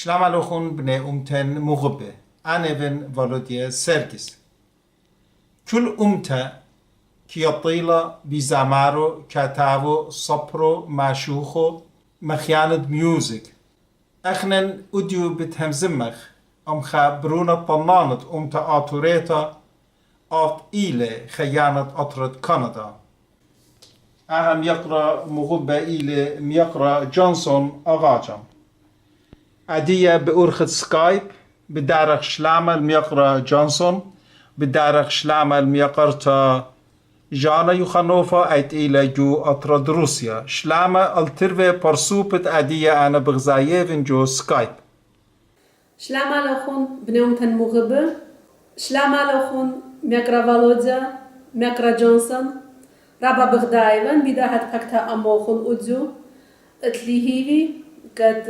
שלום עליכם בני أمتن مغبة أنا بن فالوديا سيركس كل أمتا كيطيلة بزعمارو كاتاوو صبرو معشوخو مخياند ميوزك أخنن أديو بتهمزمخ خابرونا طنانت أمتا آتوريتا آت إيلي خيانة أطرد كندا أهم يقرأ مغبة إيلي ميقرأ جونسون أغاجم عادية بأرخد سكايب بدارخ شلامة الميقرأ جونسون بدارخ شلامة الميقرتا جانا يخنوفا ايت إلى جو أطرد روسيا شلامة الترفي برسوبت عادية أنا بغزايفن جو سكايب شلامة لخون بنيومتن مغبة شلامة لخون ميقرأ فالوديا ميقرأ جونسون رابا بغدايفن بداهت بكتا أموخون أدزو اتليهيفي قد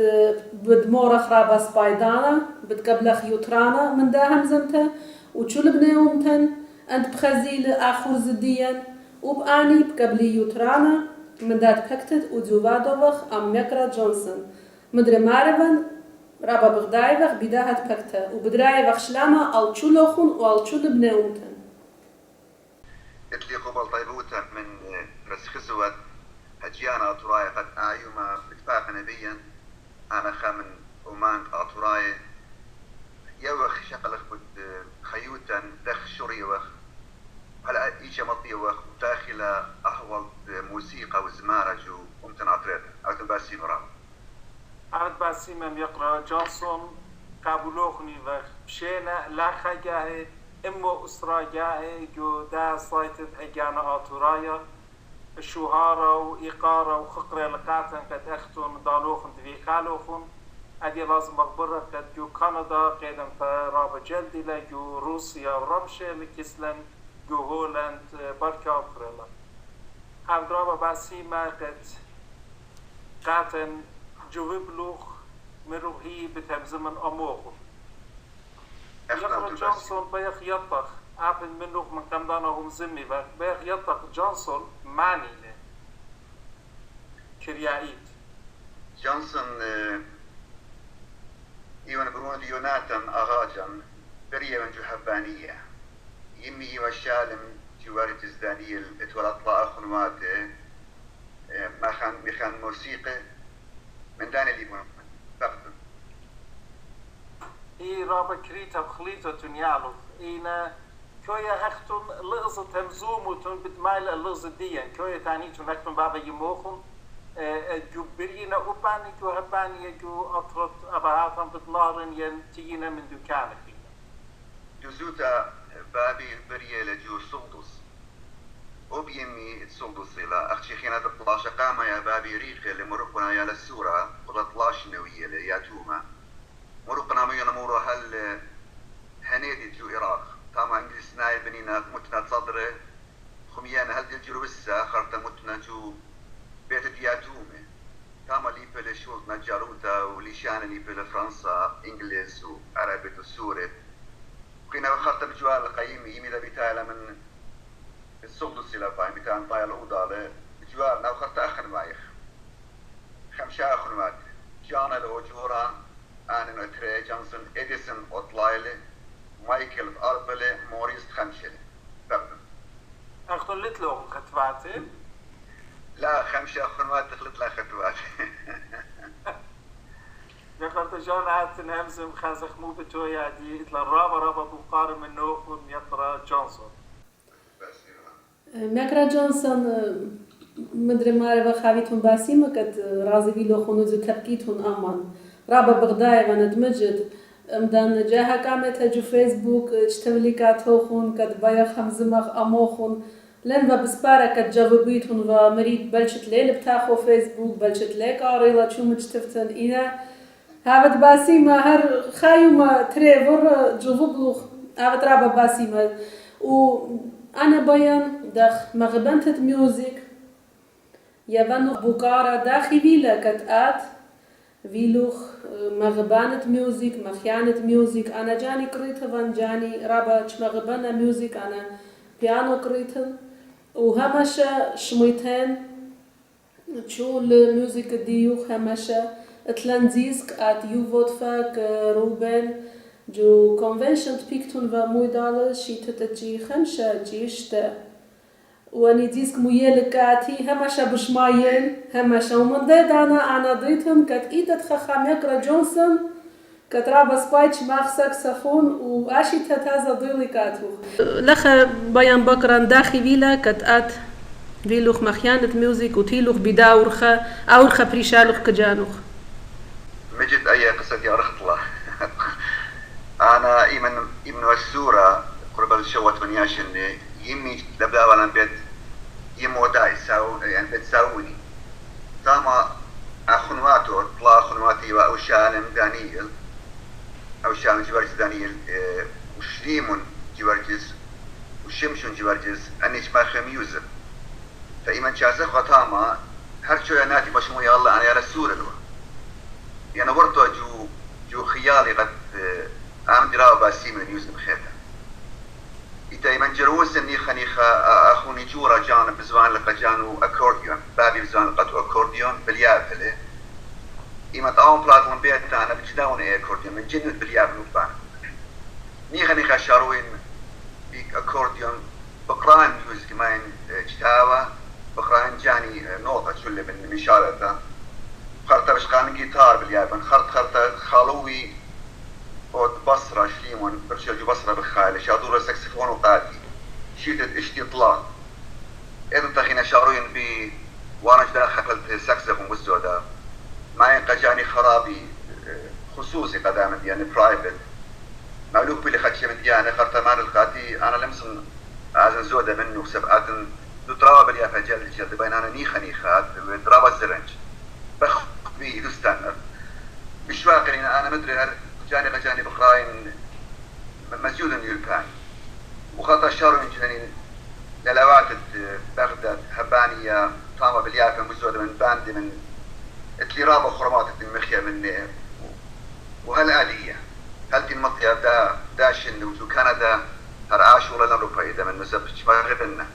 بدمورة خرابة سبايدانا بتقبلخ يوترانا من داهم زمتا وشول بنيومتن أنت بخزيل آخر زديا وبآني بقبلي يوترانا من دات بكتت وزوفادوفخ أم ميقرا جونسون مدري ماربن رابا بغدايفخ بداهت بكتا وبدرايفخ شلاما ألتشولوخون وألتشول بنيومتن اتلي قبل طيبوتا من رسخزوات هجيانا أطراي قد آيوما بتفاق نبيا أنا خامن أمان أطراي يوخ شقلخ بد خيوتا دخ شري وخ هلا إيشا مطي وخ داخل أحوال موسيقى وزمارة جو أمتن أطريت أو تنباسي مرام عمد باسيما يقرأ جونسون قابلوخني وخ بشينا لا خجاه إمو أسرا جاه جو دا صايتت هجانا أطرايا الشوهارة وإيقارة وخقرة لقاتن قد أختون دالوخن تبي خالوخن أدي لازم أخبرك قد جو كندا قيدم فرابة جلدي لجو روسيا ورمشة لكسلن جو هولند بركة أفريلا هم درابة باسيما قد قاتن جو ببلوخ مروهي بتهمزمن أموخن يقرأ جونسون بيخ يطخ عابن منوخ من كمدانا هم زمي بيخ يطخ جونسون معني له كريايت جونسون إيوان برون يوناتن أغاجم بريا من جحبانية يمي وشالم جواري تزدانية اتولد طلاء خنواته مخان موسيقى من داني ليبون فقط إي رابا كريتا بخليطة تنيالو إينا كويا أختن لغزة تمزوموتن بتمايل اللغزة ديان كويا تانيتن أختن بابا يموخن جو برينا أوباني جو هباني جو أطرد أبهاتن بتنارن ينتينا من دكانك جزوتا بابي بريا لجو سلطس وبيمي السلطس إلى أختي خينا تطلاش قامة يا بابي ريقي لمرقنا يا للسورة وتطلاش نوية يا توما مرقنا مينا مورو هل هنيدي جو إراق تاما إنجلس ناي بنينا متنا تصدره خميانا هل دي جروسا خرطة متنا جو بيت دياتومي تاما ليبه لشولت نجاروتا وليشانا ليبه لفرنسا إنجليز وعربي وسوري وكينا خرطة بجوال القيمي يميلا بيتالا من السلطس إلى باي بيتالا طايا الأوضة بجوالنا وخرطة أخن مايخ خمشة أخن مات جانا لو جورا أنا نتري جونسون إديسون أطلايلي مايكل أربلي موريس خمشلي بقى أختلت له خطباتي لا خمسة أخوات دخلت لها خطوات يقرأ تجان عادتن همزم خازخ مو بتويا دي إتلا رابا بقارم النوخ يقرأ جونسون ميقرأ جونسون مدري ماري بخاويتون باسيما قد رازي بيلو خونو زي تبكيتون أمان رابا بغداي وندمجد مدان جاها كامتها جو فيسبوك اجتمليكات هوخون قد بايا خمزمخ أموخون لن بسبارة قد جاوبيتون ومريد بلشت ليل بتاخو فيسبوك بلشت ليك عريضة شو مجتفتن إنا هاود باسيما هر خايوما تريفر جو بلوخ هاود رابا باسيما وأنا بيان داخ مغبنتت ميوزيك يبنو بوكارا داخي فيلا قد فيلوخ مغبانة ميوزيك مخيانة ميوزيك أنا جاني قريتها وان جاني رابا مغبانة ميوزيك أنا بيانو قريتها وهمشة شميتين تشو الميوزيك ديوخ همشة تلانزيسك ات يوفوتفاك روبن جو كونفنشن بيكتون ومويدال شيتتجي خمشة جيشتا واني ديسك ميلكاتي همشا بشماين همشا ومن ضيد أنا ضيتهم كت إيدت خخام يقرا جونسون كترابا سبايتش ماخ ساكسفون واشي تتازا ضيلي كاتو لخ بيان بكران داخي فيلا كتات فيلوخ مخيانة ميوزيك وتيلوخ بداورخة أورخة بريشالوخ كجانوخ مجد أي قصة يا رخطلة أنا إيمن السورة قرب الشوات من ياشن يمي لبدا ولا بيت يمودا يساو يعني بتساوني تاما أخنواتو طلع أخنواتي وأوشان دانيال أوشان جوارجز دانيال وشليمون جوارجز وشمشون جوارجز أنيش ما خميوزر فإيمن شاسخ وتاما هرشو يا ناتي بشمو يا الله أنا يا رسول الله يعني ورطو جو خيالي قد عم دراو باسي من يوزن بخيرها إذا إيمن جروس إني خنيخة أخوني جورا جان بزوان لقى جانو أكورديون بابي بزوان لقى أكورديون باليافلة إيمن تاون بلاتون بيتا أنا بجداون إيه أكورديون من جنود باليافلة وفان ني خنيخة شاروين بيك أكورديون بقران ميوزك ماين جتاوة بقران جاني نوطة شلة من مشارته خرطة بشقان جيتار باليابان خرطة خالوي بود بصرة شليمون برشا جو بصرة بالخالة شادورة ساكسفون وقاتي شيدت اشتي اطلاق اذن تخينا شاروين بي وانا جدا خفلت ساكسفون بالزودة معين قجاني خرابي خصوصي قدامت يعني برايفت معلوك بلي خدشة من ديانة خرطة مان القاتي انا لمسن ازن زودة منه سبعاتن دو تراوى باليافا جلد بينانا نيخات تراوى الزرنج بخ بي دوستانر مش واقعين انا مدري جاني بخراين مسجود يلبان وخطا شارو جنين للوات بغداد هبانية طامة باليافة مزودة من باندي من اتلرابة خرمات المخيا من وهالآلية هل دي المطية داشن وجو كندا هرعاش ولا نروبا إذا من مسبش ما غبنا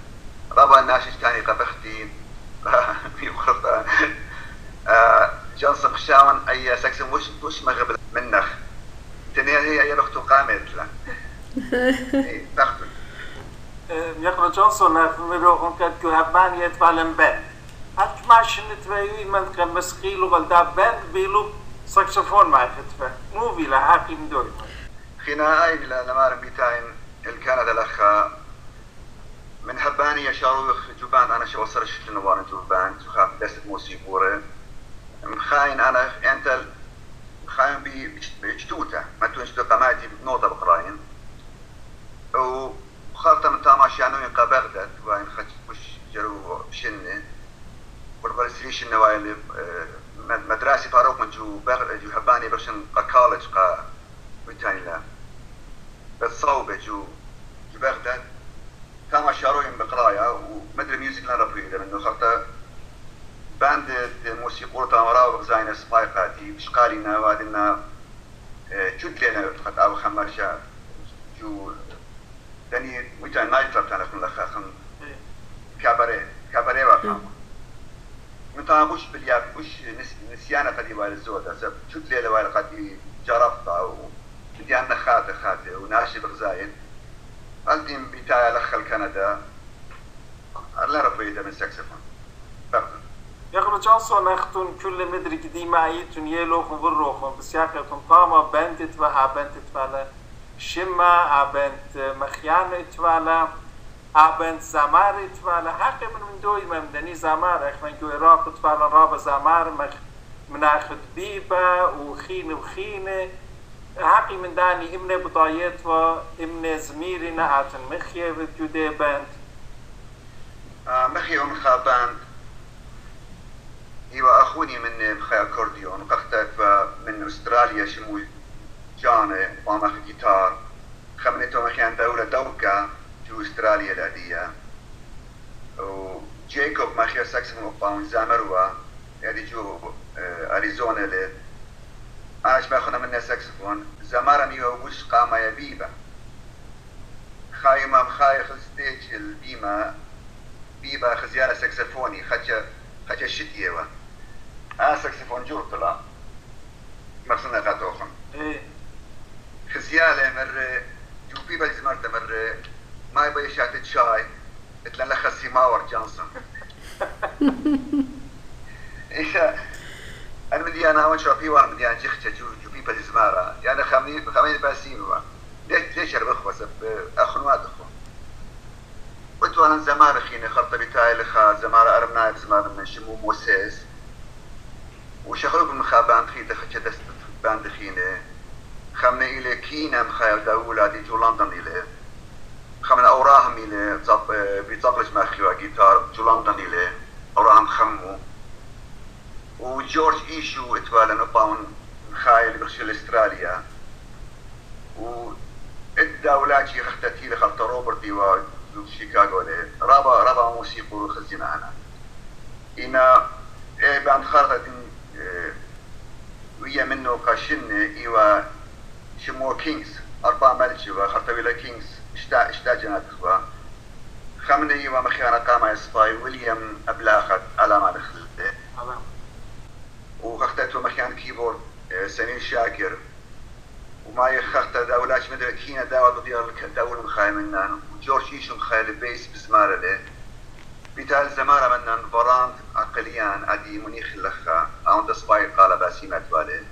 رابا الناشش تاني قبختي بيخرطة جانسون خشاون أي سكسن وش ما غبل منخ تنين هي أي بختو قامت لا بختو يقرأ جونسون نفرميروهم كدكو هبان يتفعلن بند هاتش ماشن نتفايوين من كان مسخيلو غلدا بند بيلو ساكسفون معي فتفا موفي لحاقي مدوي خنا أي لمارن بيتاين الكندا الأخ من هباني يشاروخ جوبان أنا شو وصرش لنوارن جوبان تخاف دست موسيقورة مخاين أنا أنت مخاين بجتوته ما تونشتو قماتي نوطة بقراين وخالطة من تاماشيانو ينقى بغداد وين خد وش جرو بشنة والبرسليش النوايل مدرسة فاروق من جو هباني برشن كولج قا بتاني لا بالصوبة جو بغداد تاماشيانو بقرايا ومدري ميوزك لنا ربيده منه خالطة باند موسيقى تامرا وغزاين سبايقاتي بشقالينا وادنا جد لنا قد أو خمرشا جو دني ويتا نايت كلاب تاعنا كنا خاخن كاباريه وخام من تاغوش بالياب وش نسيانة قدي وائل الزودة سب جد لنا وائل قدي جرفتا وديانا خاطة وناشي بغزاين قلتين بتاعي لخل كندا الله ربيده من ساكسفون يقرأ جونسون أختون كل مدري قديمة عيتون يلوخ وبروخ بسياقتون طامة بنت تفها بنت تفعله شمة عبنت مخيانة تفعله عبنت زمار تفعله حقي من دوي ممدني زمار اخوان جو عراق تفعله رابا زمار مناخد بيبا وخينة حقي من داني امني بضايت و امني زميرنا عاتن مخيه وجودي بنت مخيه ومخابان ايوه اخوني من بخي اكورديون وقختت من استراليا شمو جاني وماخ جيتار خمنتو مخيان دولة دوكا جو استراليا الادية وجيكوب مخيا ساكسفون وقاون زامروا يعني جو اريزونا لي انا شباخنا من ساكسفون زمارا ايوه وش قاما يا بيبا خايمة مخايخ الستيج بيبا خزيانة ساكسفوني خاتشا شتيوا ساكسفون جور طلع مرسنا قاتوخن إيه خزيالة مرة جوبي بلز مرة ما يبي شاتت شاي اتلن لخسي ماور جانسون إيش أنا بدي أنا أول شو في واحد بدي أنا جختة جوبي بلز مرة يعني خمين باسين ليش أربخ بس أخوات أخو وتو أنا زمان خيني خلطة بتاعي لخا زمان أرمنا زمان من شمو موسيس وشغلوا بالمخابان خيطة خدشة باند خيني خمنا إلى كينا مخايل دولة دي جو لندن إلى خمنا أوراهم إلى بيطاقلش ماخيوا جيتار جو لندن إلى أوراهم خمو وجورج إيشو اتوالا نباون مخايل بخشل استراليا والدولة شي خختتي لخلطة روبرتي وشيكاغو لي رابا موسيقى وخزينا أنا إنا باند خارطة ويا منه قاشن إيوا شمو كينجز 4 ملجوا خطويلا كينجز اشتا جنات خوا خمني إيوا مخيانا قاما يسباي ويليام أبلاخت على ما دخلت وخختتو مخيان كيبورد سمير شاكر وما يخخت داولاش مدري كينا داود ديال داول مخاي منان وجورج يشو مخاي البيس بزمارة له بتال زمارة منان براند عقليان عدي منيخ اللخا عون دسباي قال باسيمات والي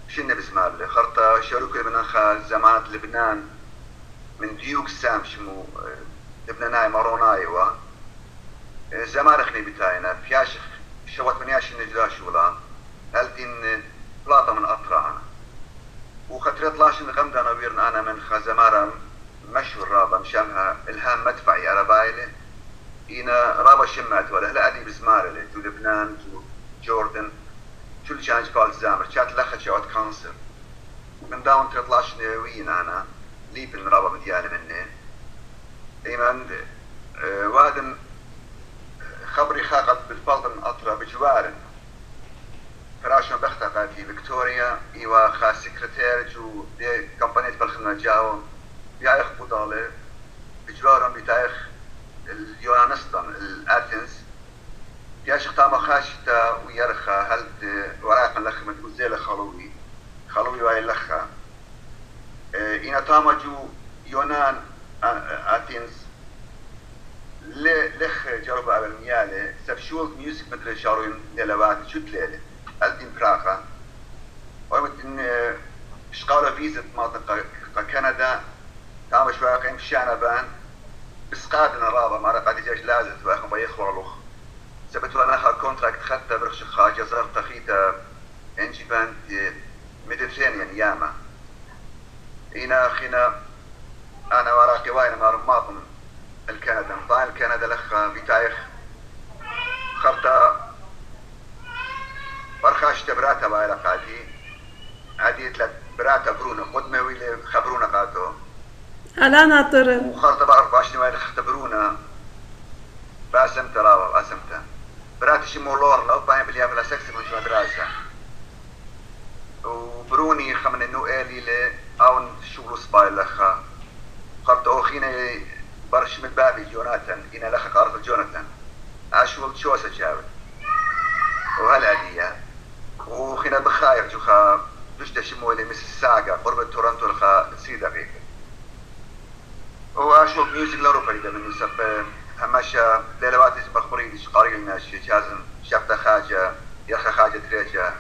شنو بزمار له خرطة شاروك منان خا زمانة لبنان من ديوك سام شمو لبناناي ماروناي وا زمارة خني بتاينا فياش شوات من ياش النجلاش ولا هالدين بلاطة من أطرانا وخطرت لاشن غمدنا ويرن أنا من خزمارة مشهور رابا مشامها إلهام مدفعي على بايلة إنا رابا شمات ولا هلا أدي بزمارة لي جو لبنان جو جوردن شو اللي كان قال زامر كانت لخت شوات كانسر من داون تطلعش وين أنا ليبن رابا مديالة مني إيمان وادم خبري خاقت بالفلطن أطرا بجوارن فراشون بختها في فيكتوريا إيوا خاص سكرتير جو دي كمبانية بالخدمة جاو بيعيخ بطالة بجوارهم بتايخ اليونانستان الأثينز بيعيش تاما خاشتا ويرخا هلد وراق لخ متوزيل خلوي واي لخا إنا تاما جو يونان أثينز لخ جربوا على الميالة سبشول ميوزك مدري شاروين ليلوات شو تليلة ألدين براخا ومدن شقاولة فيزا منطقة كندا تاما شوية قيم شانبان بس قادنا رابا ما قاعد يجيش لازم واخم بيخور لوخ سبتوا انا اخر كونتراكت خدته برخش خاجه زرت تخيته انجي باند ميديترينيان ياما هنا خنا انا وراقي واين ما رماطم الكندا طايل الكندا لخ بتايخ خرطة برخاش تبراتا بايلا قادي عديت لك براتا برونا قدمة ويلي خبرونا قاتو هلا ناطر وخرطة بعرف عشان وين اختبرونا باسمت رابا باسمتها براتش مولور لو باين باليام لا سكس من شو دراسة وبروني خمن انه الي ل اون شغل سباي لخا خرطة اخينا برش من بابي جوناثان هنا لخا قارة جوناثان اشول شوسة جاوي وهالعادية وخينا بخاير جوخا دوشتا شمولي مس ساقا قرب تورنتو لخا 3 دقيقة هو شو ميوزك لأوروبا إذا من يسب هماشا ليلوات مخبرين ديش قاري لنا جازم شافتا خاجة يخا خاجة تريجا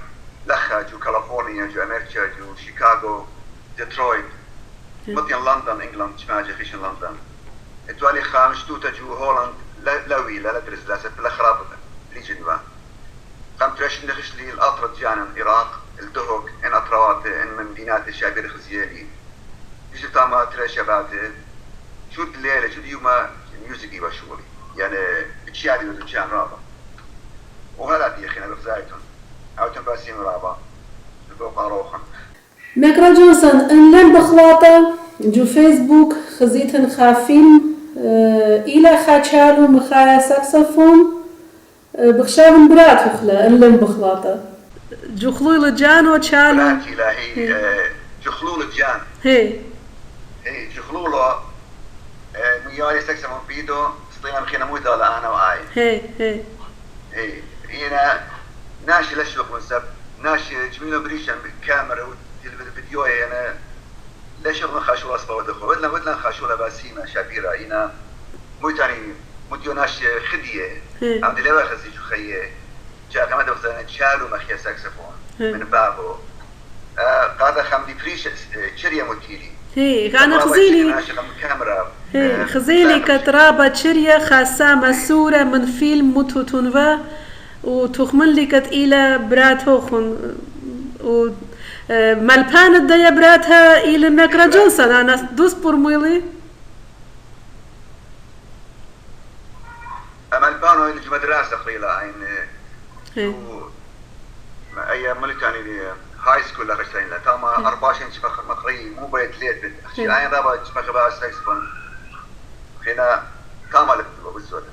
لخا جو كاليفورنيا جو أمريكا جو شيكاغو ديترويت مطين لندن إنجلند شماجة خيشن لندن اتوالي خامش توتا جو هولند لوي لا درس لاسف بالأخراب لي جنوا قام تريش نخش لي الأطرد جانا العراق الدهوك إن أطروات إن من مدينات الشعبية الخزيالي ديش تاما تريش بعد شو الليلة شو اليوم ميوزيكي بشولي يعني بتشاري وتشان رابا وهلا دي أخينا بخزايتهم أو تنباسين رابا بقى روحا ماكرا جونسون ان لم بخلاطة جو فيسبوك خزيتن خافين إلى خاتشالو مخايا ساكسفون بخشاب برات وخلا ان لم بخلاطة جو خلول جانو تشالو براتي لا هي جو خلول جان هي جو خلولة مياري ساكسفون بيدو سطينا مخينا مويدا لأنا وآي هي هنا ناشي لشوق ونسب ناش جميلة بريشان بالكاميرا والفيديو أنا ليش أبغى خاشوا أصبح ودخل ودنا خاشوا لباسيمة شابيرة هنا مو تاني مديو ناش خدية عم دلوا خزي شو خيه جاء كمان دوزنا شالوا مخيا ساكسفون من بابو قاعدة خمدي فريش شرية متيلي هي أنا خزيلي خزيلي كترابة شرية خاصة مسورة من فيلم متوتونفا وتخمن لي كت إلى براتوخن و مالبان الدايا براتها إلى ماكرا جونسون أنا دوس بورميلي مالبانو اللي في مدرسة خليلة عين أي ملكاني هاي سكول لغشتين لا تاما 24 شبخ مقري مو بيت ليت بيت أخشي عين رابع شبخ بقى ساكسفون خينا تاما لبتبقى بالسودة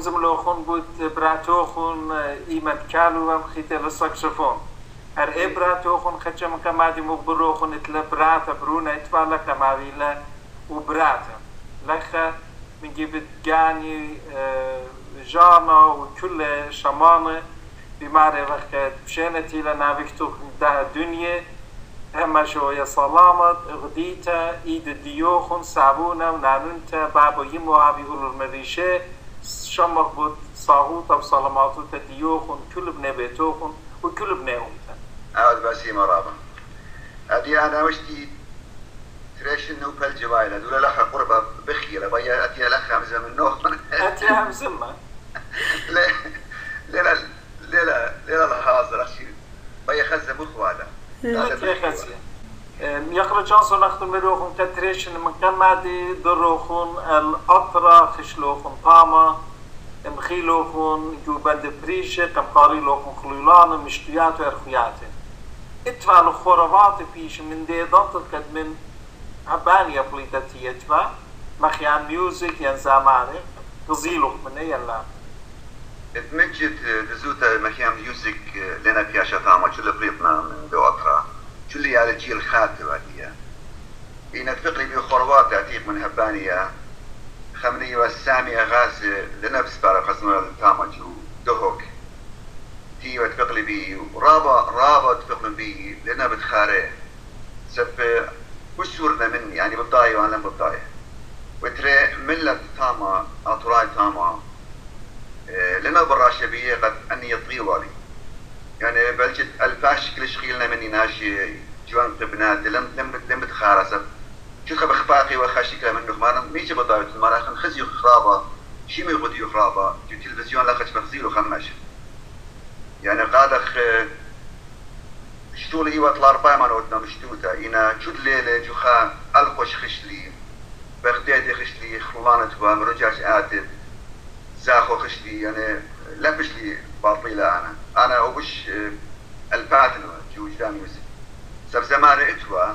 زملوخون بود براتوخون ایمد کالو هم خیته لساکسفون هر ای براتوخون خدشم کمادی مبروخون اتلا براتا برونا اتفالا کماویلا و براتا لخا من جبت جاني جانا وكل شمانة بمعنى وقت بشينتي لنا بكتوخ ده الدنيا هما شوية سلامت غديتا ايد ديوخون صابونا ونانونتا بابو يمو عبي قولوا المريشة شمخ بود صاغوطة بسلاماتو تديوخون كل بني بيتوخون وكل بني أمتا أعود باسي مرابا أدي أنا وشتي تريش إنه بالجوايلة دولا لخا قربة بخيلة بيا أتيا لخا همزة من نوخ أتيا همزمة ليلة الحاضر أخشي بيا خزة مخوالة أتيا خزة يقرأ جانسون أخذ مروخون كتريش إن من كمادي دروخون الأطرة خشلوخون طامة مخيلوخون جوبند بريشة كم قاريلوخون خلولان مشتيات وإرخيات اتفع الخورفات بيش من دي دانتل كد من عبانيا بليدتي اتفع مخيان ميوزك ين زاماني غزيلوخ من ايه لا اتمجد دزوتا مخيان ميوزك لنا بياشا طامة شو اللي بريطنا من دو أطرة شو اللي على جيل خاتبة هي إن تفقلي بخورفات تعتيق من هبانيا خمني والسامي أغاز لنفس بارا خزنوال تامجو دهوك تي وتفقلي بي رابا تفقلي بي لنا بتخاري سب وشورنا مني يعني بضاي وانا بضاي وترى ملة تاما أطراي تاما لنا براشة بيه قد أني يطيوالي يعني بلجد الفاش كل شغيلنا مني ناشي جوان قبنات لم بتخارسب شوخ بخفاقي وخاشكلا منه ما ميجي بضايت المرأة خن خزيو خرابة شي مي غديو خرابة جو تلفزيون لخش بخزيلو خمش يعني قادخ شتولي وطلع رباي ما نودنا مشتوتا إنا جود ليلة جوخا ألقوش خشلي بغدادي خشلي خلانة وام رجعش آتب زاخو خشلي يعني لبش لي باطيلة أنا أوبش الباتن جو جدا ميوزك سب زمان اتوا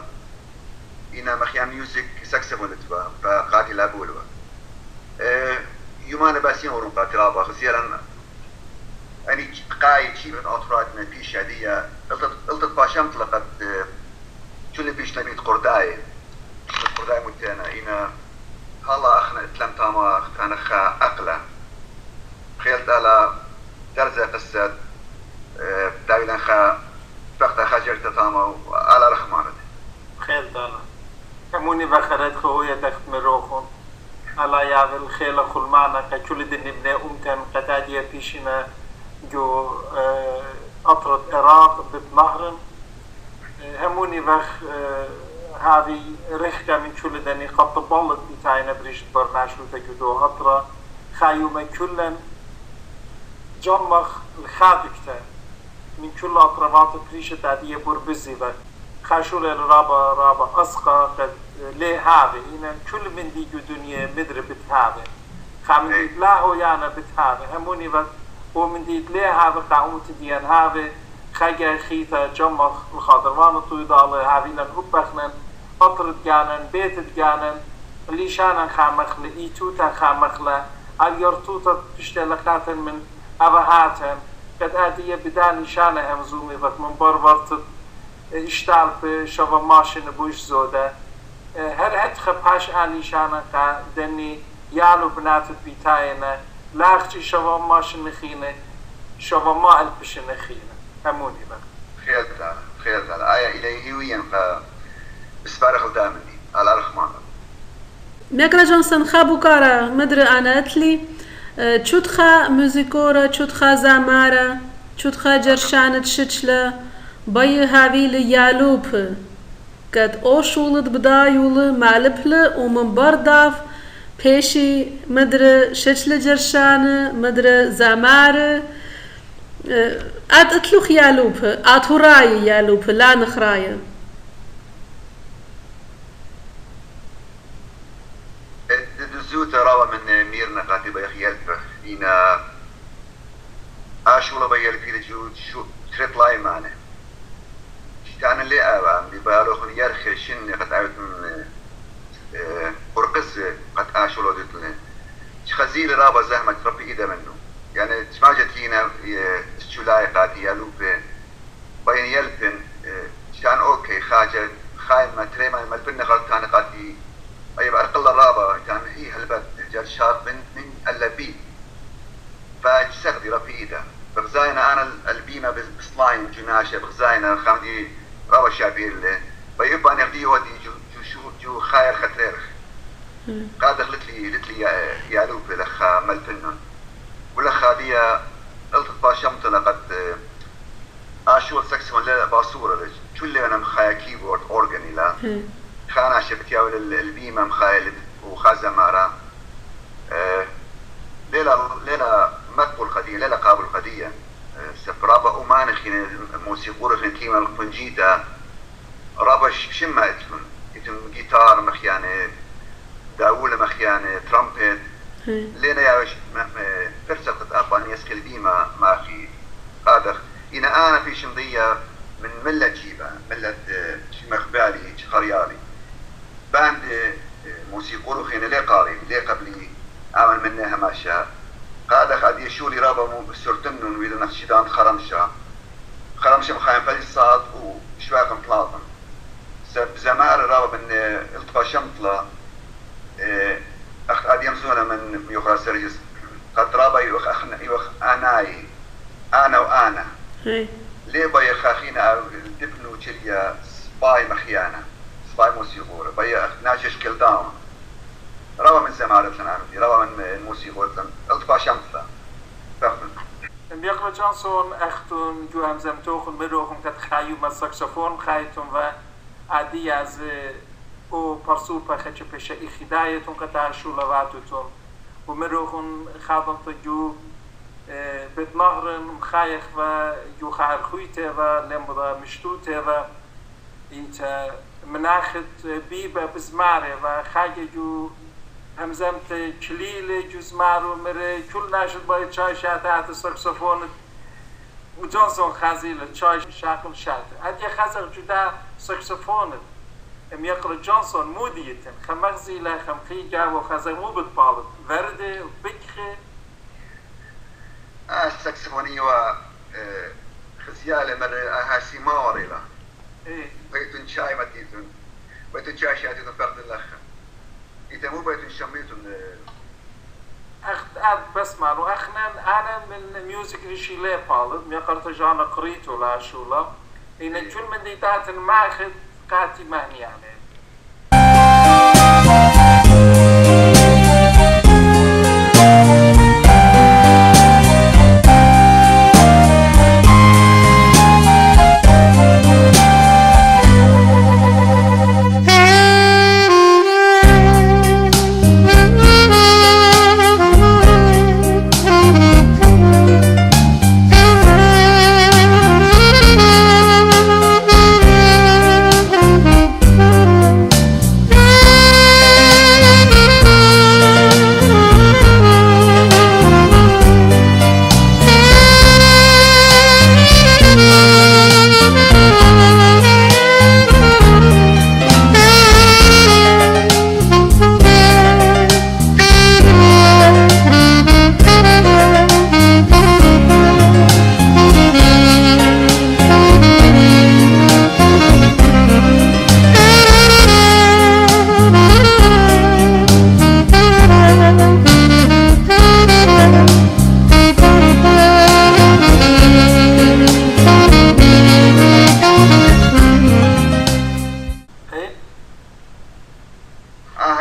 إنا مخيام ميوزك ساكسفون اتوا فقاتل أبولوا يومان باسين ورون قاتلابا خزيلا أني قايد شيء من أطرات من في شادية قلت باشام طلقت كل بيش نبيت قرداي متانا إنا هلا أخنا تلم تاما أنا خا أقلا خيلت على درزة قصة دايلا خا فقط خاجرت تاما على رحمانه خيلت على كموني بخرت خوية دخت مروخون على يعمل خيلة خل معنا كل دن ابن أمتن قتادية بيشنا جو أطرد إراق بتنهرن هموني بخ هذه ريحة من كل دني قط بالت بتاعنا بريش برناشو تجدو أطرا خايوم كلن جمخ الخادكتا من كل أطرافات بريش تادية بربزي بخ خاشول الرابا أسقى قد ليه هذا إن كل من دي دنيا مدر بتهذا خامن دي لا هو يعني بتهذا هموني بخ ومن دي ليه هذا قاوم تدين هذا خاجة خيثة جمخ الخضروان طويدالة هاويلن أبخنن أطرد جانن بيتد جانن اللي شانن خامخلة إيتوتا خامخلة اليرتوتا تشتلقاتن من أبهاتن قد آدية بداني شانة همزومي بك من برورتد اشتال بشوى ماشن بوش زودة هر اتخب هاش آلي شانن قا دني يالو بناتد بيتاينة لاختي شوى ماشن نخينة شوى ما البش نخينة هموني بقى خيرت على آية إلهي وينفع بسفارة خدامني على الرحمن ميكرا جونسون خابو كارا مدر أنا أتلي تشوتخا موزيكورا تشوتخا زامارا تشوتخا جرشانة شتشلا باي هاوي ليالوب قد أوشولد بدايول مالبل ومن برداف بيشي مدر شتشلا جرشانة مدر زامارا أتلوخ يالوب أتوراي يالوب لا نخرايا الزوت راوى من ميرنا قاتبة يخيال فينا آشولا بيال في الجود شو تريطلاي معنا شتانا اللي أبا ببالوخن يرخي شن قد عاود من قرقص قد آشولا دتلنا خزيل رابا زهمة ربي إيدا منه يعني تسمعجت لينا الشولاي قاتي يالوب بين يلبن شان أوكي خاجة خاين ما تريما ملبن غلطان قاتي أي بأرقل الرابع كان هي هلبت جال شاب من اللبي فاجسغدي رفيدة بغزاينا أنا البيمة بسلاين جناشة بغزاينا خامدي رابع شابير اللي بيبقى أنا بدي ودي جو خاير خطريرخ قادر لتلي يالوب لخا ملبنن ولخا دي التقط باشمت لقد أشوف سكسون لا باصورة كل أنا مخايا كيبورد أورجاني لا خانا شبتيا ولا البيمة مخايل وخازة مارا ليلة مقبول قدية ليلة قابل قدية سفرابة أمان خين موسيقور خين كيما الفنجيتا رابا شما يتم جيتار مخيانة داولة مخيانة ترامبت لينا يا فرصة أبان يسكي البيمة ماخي قادر أنا في شمضية من ملة جيبة ملة مخبالي خريالي باند موسيقور خين لي قاري لي قبلي عمل منها ما شاء قاد يشولي رابا سرتنن ويدا نخشدان خرمشة مخايم فالي الصاد وشواقم طلاطن زمار رابا من التقا شمطلة قاد يمزونا من يخرى سرجس قد رابا يوخ أناي أنا وأنا ليه باي خاخينا دبنو تشليا سباي مخيانة سباي موسيقور باي ناجش كل داون روا من زمارة لنعرفي روا من الموسيقور التقا شمطلة فخل بيقرأ جانسون أختون جو همزم توخن مروخن كت خايو ما ساكسفون خايتون و عادي از او پرسو پخچ پشه اخدایتون کتا شولواتتون و مروخن خادم تو جو بتنهرن مخايخ و جو خار خويته و لمبدا مشتوته و انت مناخت بيبه بزماره و خاجه جو همزمت كليل جو زمارو مره كل ناشد باید چای شاته تحت ساکسوفون و جانسون خازیل چای شاقل شاته هدیه خازق جدا ساکسوفونت ام يقرأ جانسون موديتن خمغزي لا خمخيجا وخازق مو بتبالط ورده وبكخه الساكسفوني و خزيالة مره هاسي ماوريلا إيه بيتون شاي مديتون بيتون شاي شاتون فرد الأخر إذا مو بيتون شميتون أخذ بسمع له أنا من ميوزك ريشي لي بالد ميقرت جانا قريتو لا شولا إن كل من ديتات ماخذ قاتي مهني يعني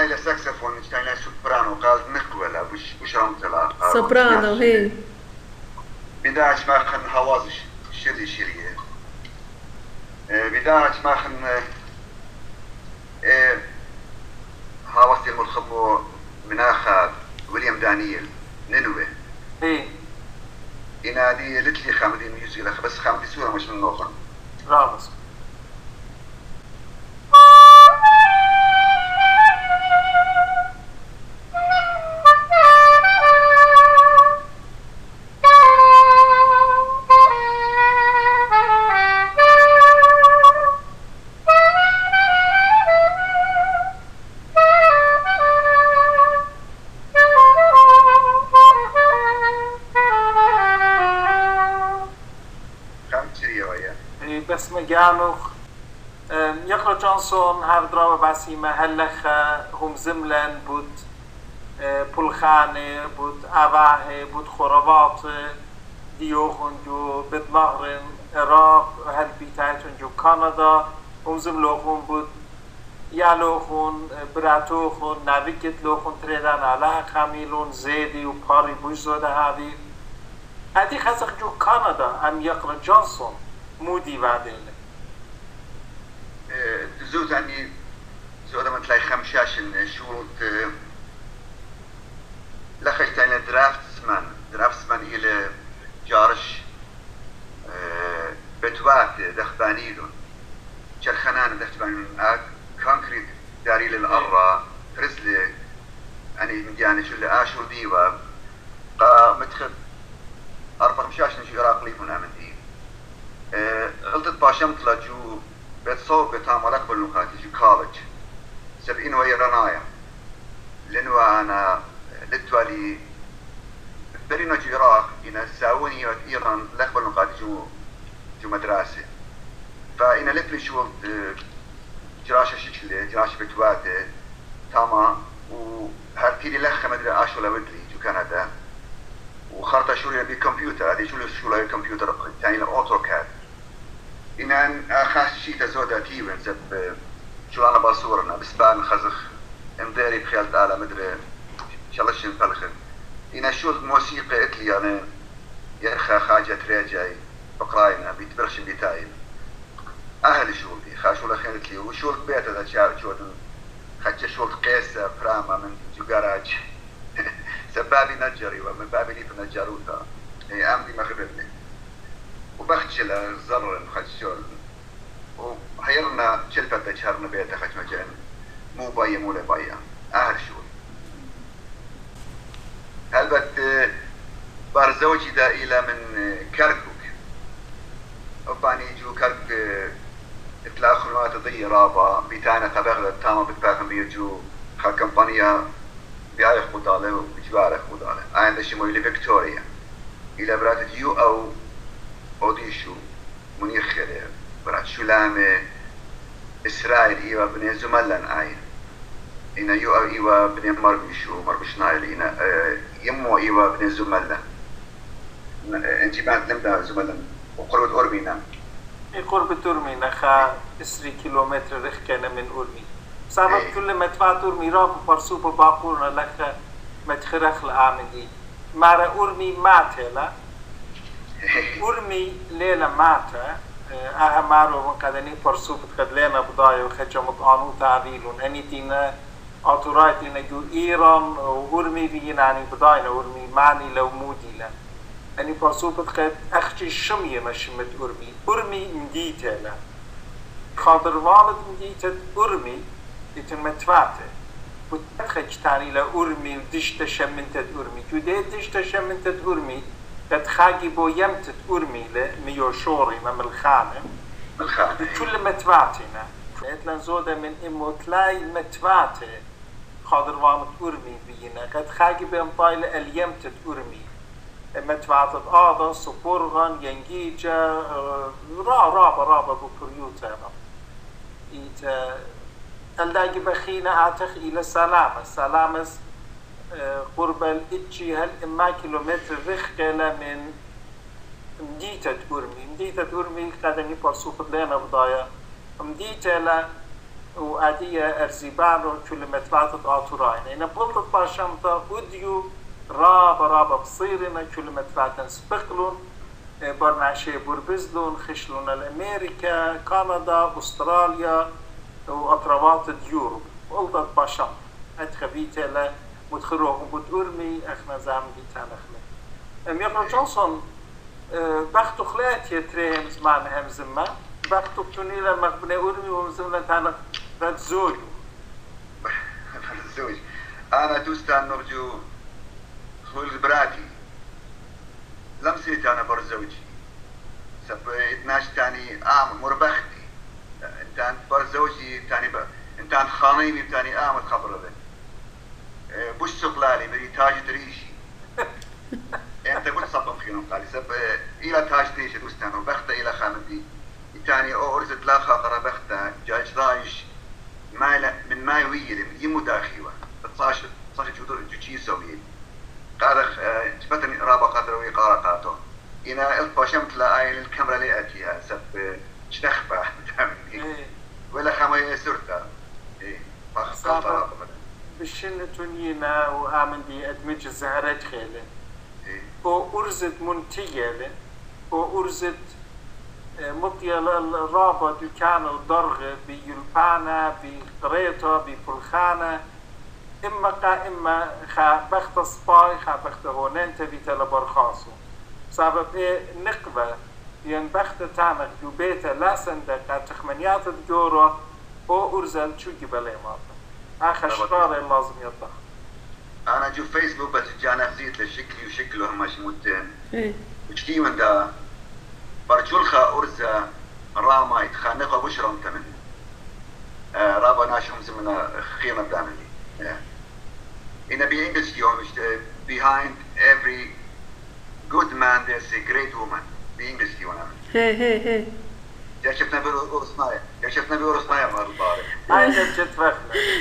هاي الساكسفون كان سوبرانو قالت نقوله وش رمتلا سوبرانو هي بداش ما خن هوازش شري شريه بداش ما خن هاوستي المرخبو مناخ ويليام دانييل نينوي إيه ينادي لتلي خامدين ميوزك بس خامدي سورة مش من نوخن رامز بس مجانوخ يقرأ جونسون هر درابة بسيمة هلخة هم زملن بود پولخانه بود اواه بود خرابات دیوخون جو بدمغرن عراق هل بیتایتون جو کانادا هم زملوخون بود یالوخون براتوخون نویکت لوخون تریدن علا خمیلون زیدی و پاری بوش زوده هادی خسق جو کانادا هم يقرأ جونسون مودي بعدين زود يعني زود ما تلاقي خمشاشن شو لخشتين درافت مان إلى جارش بتوات دخبانيلون شرخنان دخبانيلون كونكريت داري للأرة رزلة يعني شو اللي آشو ديوا متخب 4 مشاشن شو عراق ليفون عمدي غلطت باشمت لجو بيت صوب بتعمل أكبر نقاطي جو كولج 70 وهي رنايا لأنه أنا لتوالي برينا جو عراق إن ساوني إيران الأكبر نقاطي جو مدرسة فإن لتلي شو جراشة شكل جراشة بتواتي تاما وهرتيلي لخ مدري أشو لودلي جو كندا وخرطة شو لي بكمبيوتر هذه شو لي كمبيوتر يعني الأوتوكاد إن خاص شيء تزودا تيون زب شو أنا بصورنا بسبان خزخ مداري بخيالت على مدري شلش نفلخن إن شو الموسيقى إتلي أنا يرخى خاجة رجاي بقراينا بيتبرش بيتاين أهل شولي خاشوا لخينت لي وشول بيت هذا شعر شود خاتش شول قيسة براما من جو جراج سبابي نجري ومن بابي لي نجاروتا هي عمدي مخبرني وبختشل الزر خاتشول وحيرنا شلبة تشهرنا بيت خاتش مجان مو بايا مو بايا أهل شول هلبت بارزوجي دا إلى من كركوك وباني جو كرك إطلاق خلوات ضي رابا بيتانا تبغل تاما بتباقم بيجو خا كمبانيا بيعرف قدالة وبيجوارك قدالة عند الشموي لفيكتوريا إلى برات يو أو أوديشو منير خير برات شلامة إسرائيل إيوا بني زملن آين إنا يو إيوا بني مربش نايل إنا يمو إيوا بني زملن أنت بعد نبدأ زملن وقرب أورمينا قرب أورمينا خا 3 كيلومتر رخكنا من أورمي سبب كل ما تفات أورمي راب برسوب باقورنا لك ما تخرخ العامدي مارا أورمي ماتلا أورمي ليلة ماتا مارو وكذا برسوب تخدلنا بضايا وخجمت آنو تعبيلون أني تينا أطرايتنا جو إيران وأورمي بيناني بضايا أورمي معني لو موديلا أني برسوب تخد أختي الشمية مشمت أورمي مديتلا خاطر والد مديتت أورمي يتمتفاته وتخج تاني لأورمي ودشت شمنتت أورمي جوديت دشت شمنتت أورمي قد خاقي بو يمتت أورمي لميوشوري من الخانة بكل متفاتنا إتلان زودة من إمو تلاي متفاتة خاطر والد أورمي بينا قد خاقي بهم طايلة اليمتت أورمي متفاتت آضس وبرغن ينجيجا رابا بكريوتا اللاقي بخينا أعتخ إلى سلامة قرب الإتشي هل إما كيلومتر رخكلة من مديتة أورمي قدني برسوخ لنا بضايا مديتة وأدية أرزيبانو كيلومترات آتوراين إنا بلطت باشمتا أديو رابا بصيرنا كيلومترات سبقلون برنعشي بربزلون خشلون الأمريكا كندا أستراليا وأطرافات اليوروب وقلت باشم أتخبيت له مدخلوهم بدورمي أخنا زعم بيتان أخنا يقول جونسون بختو خلات يتريهم زمان هم زمان بختو بتوني لما بني أورمي ومزمنا تانا رد زوج أنا دوستان نرجو خلق براتي لمسيت أنا برزوجي سب 12 تاني مربختي انتان برزوجي تاني انتان خانيمي تاني خبره به بوش سقلالي بري تاج تريشي انت قلت صبم خينهم قالي سب الى تاج تريشي دوستان وبخته الى خامدي تاني او ارزت لا خاطر بخته جاج رايش من ماي ويلي من يمو داخيوه 19 جودر جوجي سوي قارخ تفتني رابا قدر ويقارا قاتو انا الباشمت لا اين الكاميرا اللي اتيها سب شنخبه ولا خماية سرطة صعبة بالشنة تونينا وآمن أدمج الزهرات خيلة وأرزت منتيجة وأرزت مطيلة الرابة دكان الضرغة بيلبانا بقريطة بفلخانة إما خا بخت سباي خا بخت هونين تبي تلبرخاصو سبب نقبة ين بخت تانك جو بيتا لا صندق تخمنيات الجورة او ارزل شو جبالي ماتا اخر شرار لازم يطلع انا جو فيسبوك بس جانا زيت لشكلي وشكله هم شموتين وشتي من دا برجولخا ارزا راما يتخانقوا بشرم تمن رابا ناشهم زمنا خيمة دامني in a English يوم behind every good man there's a great woman بإنجليزي دي وانا هي يا شفنا بورسنايا مع البارك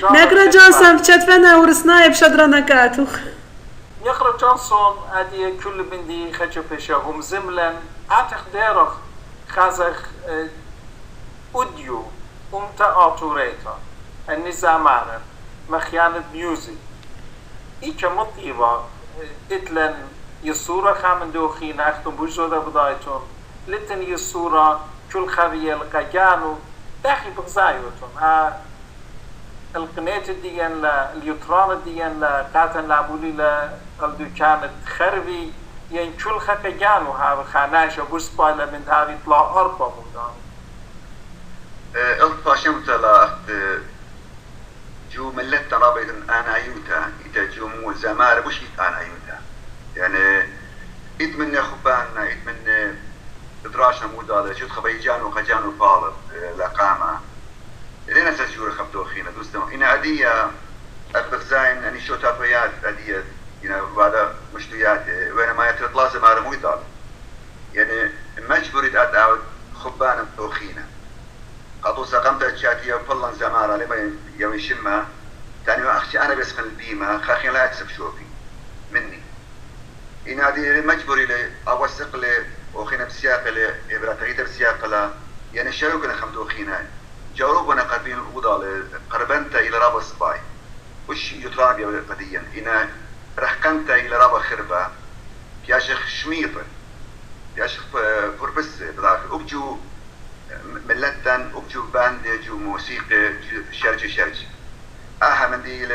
نقرا جونسون بشتفنا ورسنايا بشدرنا كاتو يقرا جونسون ادي كل بندي خجفشه هم زملا اعتق ديرخ خازخ اوديو امتا اوتوريتا النظامان مخيانة ميوزك ايكا مطيبا اتلن يصورة خامن دوخين اختم بوجودة بدايتون لتن يصورة كل خبية القجانو داخل بغزايوتون القناة ديان اليوتران ديان قاتن لعبولي لالدوكانة خربي يعني كل خقجانو هاو خاناشة بوسبايلة من هاوي طلع أربا مودان الفاشمت لأخت جو ملت رابط أنا يوتا إذا جو مو زمار بوشيت أنا يوتا يعني يتمنى خباننا يتمنى دراشنا مودالة شو خبيجانو خجانو فالط لقامة لين أساسيور خبتو خينا دوستم إن عادية أبغزاين أني شو تابيات عادية يعني بعد مشتويات وين ما يتطلع مع مودال يعني مجبور أتعود خبانا توخينا قطوسة قمت أتشاتية فلان زمارة لما يوم شمة تاني أختي أنا بس من البيمة خاخين لا أكسب شوفي مني إنادي مجبوري لي أوثق لي وخينا بسياق لي إبراتريتا بسياق لا يعني شاروكنا خمدو خينا جاروبنا قربين الأوضة قربنت إلى رابا الصباي وش يطلع بي قديا إنا رحكنت إلى رابا خربة بياشخ شميطة بياشخ فربس بداخل أبجو ملتن أبجو باندج وموسيقى شرجي من دي ل